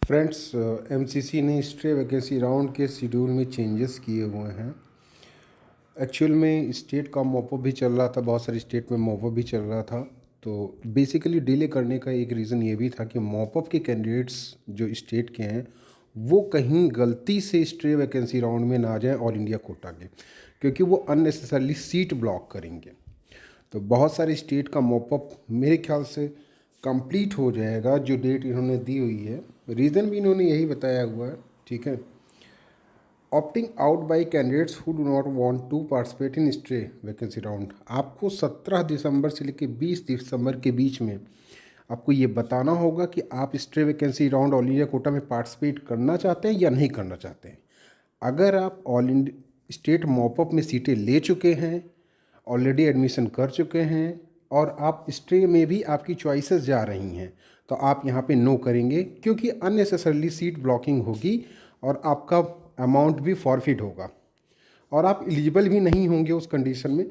Friends, MCC ने stray vacancy round के schedule में चेंजेस किए हुए हैं। एक्चुअल में स्टेट का मॉपअप भी चल रहा था, बहुत सारे स्टेट में मॉपअप भी चल रहा था। तो बेसिकली डिले करने का एक रीज़न ये भी था कि मॉपअप के कैंडिडेट्स जो स्टेट के हैं वो कहीं गलती से स्ट्रे वैकेंसी राउंड में ना जाएं ऑल इंडिया कोटा के, क्योंकि वो अननेसेसरली सीट ब्लॉक करेंगे। तो बहुत सारे स्टेट का मॉपअप मेरे ख्याल से कंप्लीट हो जाएगा, जो डेट इन्होंने दी हुई है। रीज़न भी इन्होंने यही बताया हुआ है, ठीक है। Opting out by candidates who do not want to participate in stray vacancy round. आपको 17 दिसंबर से लेकर 20 दिसंबर के बीच में आपको ये बताना होगा कि आप stray vacancy round all India quota में पार्टिसिपेट करना चाहते हैं या नहीं करना चाहते हैं। अगर आप ऑल इंडिया स्टेट मॉपअप में सीटें ले चुके हैं, ऑलरेडी एडमिशन कर चुके हैं और आप स्ट्रे में भी आपकी चॉइसेस जा रही हैं, तो आप यहाँ पे नो करेंगे, क्योंकि अननेसेसरली सीट ब्लॉकिंग होगी और आपका अमाउंट भी फॉरफिट होगा और आप एलिजिबल भी नहीं होंगे उस कंडीशन में।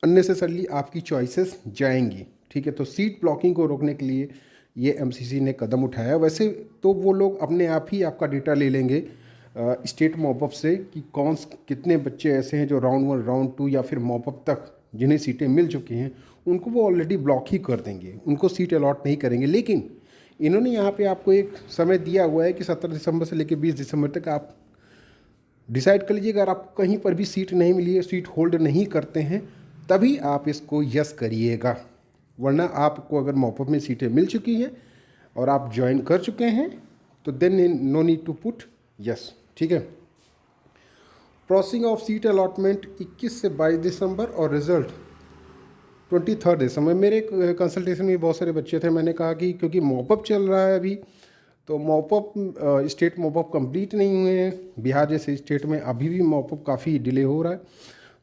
अननेसेसरली आपकी चॉइसेस जाएंगी, ठीक है। तो सीट ब्लॉकिंग को रोकने के लिए ये एमसीसी ने कदम उठाया। वैसे तो वो लोग अपने आप ही आपका डेटा ले लेंगे स्टेट मॉपअप से कि कितने बच्चे ऐसे हैं जो राउंड 1 राउंड 2 या फिर मॉपअप तक जिन्हें सीटें मिल चुकी हैं, उनको वो ऑलरेडी ब्लॉक ही कर देंगे, उनको सीट अलॉट नहीं करेंगे। लेकिन इन्होंने यहाँ पे आपको एक समय दिया हुआ है कि 17 दिसंबर से लेकर 20 दिसंबर तक आप डिसाइड कर लीजिए। अगर आपको कहीं पर भी सीट नहीं मिली है, सीट होल्ड नहीं करते हैं, तभी आप इसको यस करिएगा। वरना आपको अगर मॉपअप में सीटें मिल चुकी हैं और आप ज्वाइन कर चुके हैं तो then no need to put yes, ठीक है। प्रोसेसिंग ऑफ सीट अलॉटमेंट 21 से 22 दिसंबर और रिजल्ट 23 दिसंबर। मेरे कंसल्टेशन में बहुत सारे बच्चे थे, मैंने कहा कि क्योंकि मॉपअप चल रहा है अभी, तो मॉपअप स्टेट मॉपअप कंप्लीट नहीं हुए हैं। बिहार जैसे स्टेट में अभी भी मॉपअप काफ़ी डिले हो रहा है।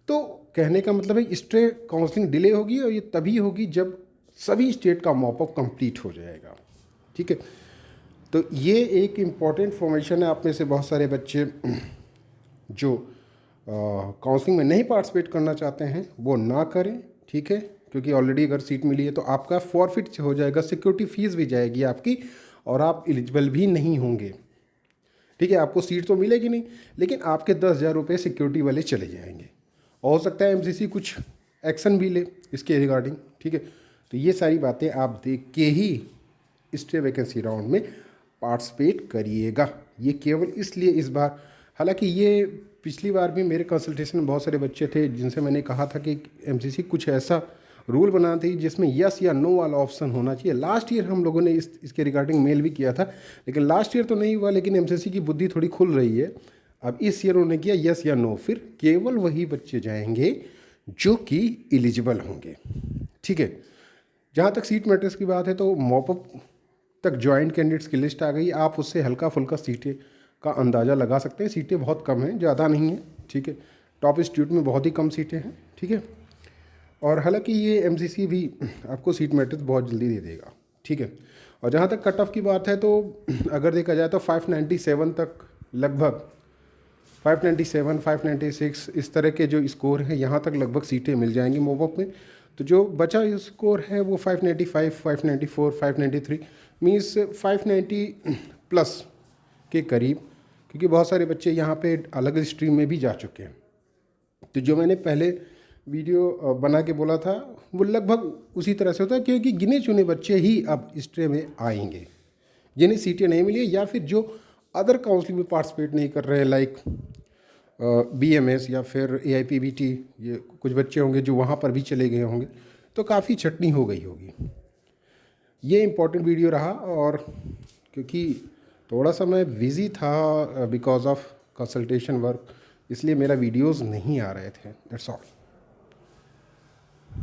तो कहने का मतलब है स्ट्रे काउंसलिंग डिले होगी और ये तभी होगी जब सभी स्टेट का मॉपअप कंप्लीट हो जाएगा, ठीक है। तो ये एक इम्पॉर्टेंट फॉर्मेशन है। आप में से बहुत सारे बच्चे जो काउंसलिंग में नहीं पार्टिसिपेट करना चाहते हैं वो ना करें, ठीक है, क्योंकि ऑलरेडी अगर सीट मिली है तो आपका फॉरफिट हो जाएगा, सिक्योरिटी फीस भी जाएगी आपकी और आप एलिजिबल भी नहीं होंगे, ठीक है। आपको सीट तो मिलेगी नहीं, लेकिन आपके 10,000 रुपये सिक्योरिटी वाले चले जाएंगे। और हो सकता है एमसीसी कुछ एक्शन भी ले इसके रिगार्डिंग, ठीक है। तो ये सारी बातें आप देख के ही स्टे वैकेंसी राउंड में पार्टिसिपेट करिएगा। ये केवल इसलिए इस बार, हालांकि ये पिछली बार भी मेरे कंसल्टेशन में बहुत सारे बच्चे थे जिनसे मैंने कहा था कि एमसीसी कुछ ऐसा रूल बना थी जिसमें यस या नो वाला ऑप्शन होना चाहिए। लास्ट ईयर हम लोगों ने इसके रिगार्डिंग मेल भी किया था, लेकिन लास्ट ईयर तो नहीं हुआ। लेकिन एमसीसी की बुद्धि थोड़ी खुल रही है, अब इस ईयर उन्होंने किया यस या नो। फिर केवल वही बच्चे जाएंगे जो कि एलिजिबल होंगे, ठीक है। जहाँ तक सीट मैट्रिक्स की बात है, तो मॉपअप तक ज्वाइंट कैंडिडेट्स की लिस्ट आ गई। आप उससे हल्का फुल्का सीटें का अंदाज़ा लगा सकते हैं। सीटें बहुत कम हैं, ज़्यादा नहीं हैं, ठीक है। टॉप इंस्टीट्यूट में बहुत ही कम सीटें हैं, ठीक है। और हालांकि ये एमसीसी भी आपको सीट मैट्रिक्स बहुत जल्दी दे देगा, ठीक है। और जहाँ तक कट ऑफ की बात है, तो अगर देखा जाए तो 597 तक, लगभग 597, 596 इस तरह के जो स्कोर हैं, यहाँ तक लगभग सीटें मिल जाएंगी मॉपअप में। तो जो बचा स्कोर है वो 595, 594, 593 मीन्स 590 प्लस के करीब, क्योंकि बहुत सारे बच्चे यहाँ पे अलग स्ट्रीम में भी जा चुके हैं। तो जो मैंने पहले वीडियो बना के बोला था वो लगभग उसी तरह से होता है, क्योंकि गिने चुने बच्चे ही अब स्ट्रे में आएंगे जिन्हें सीटें नहीं मिली, या फिर जो अदर काउंसलिंग में पार्टिसिपेट नहीं कर रहे हैं, लाइक बीएमएस या फिर एआईपीबीटी। ये कुछ बच्चे होंगे जो वहाँ पर भी चले गए होंगे, तो काफ़ी छटनी हो गई होगी। ये इम्पोर्टेंट वीडियो रहा, और क्योंकि थोड़ा सा मैं बिज़ी था बिकॉज ऑफ कंसल्टेशन वर्क, इसलिए मेरा वीडियोज़ नहीं आ रहे थे। That's all.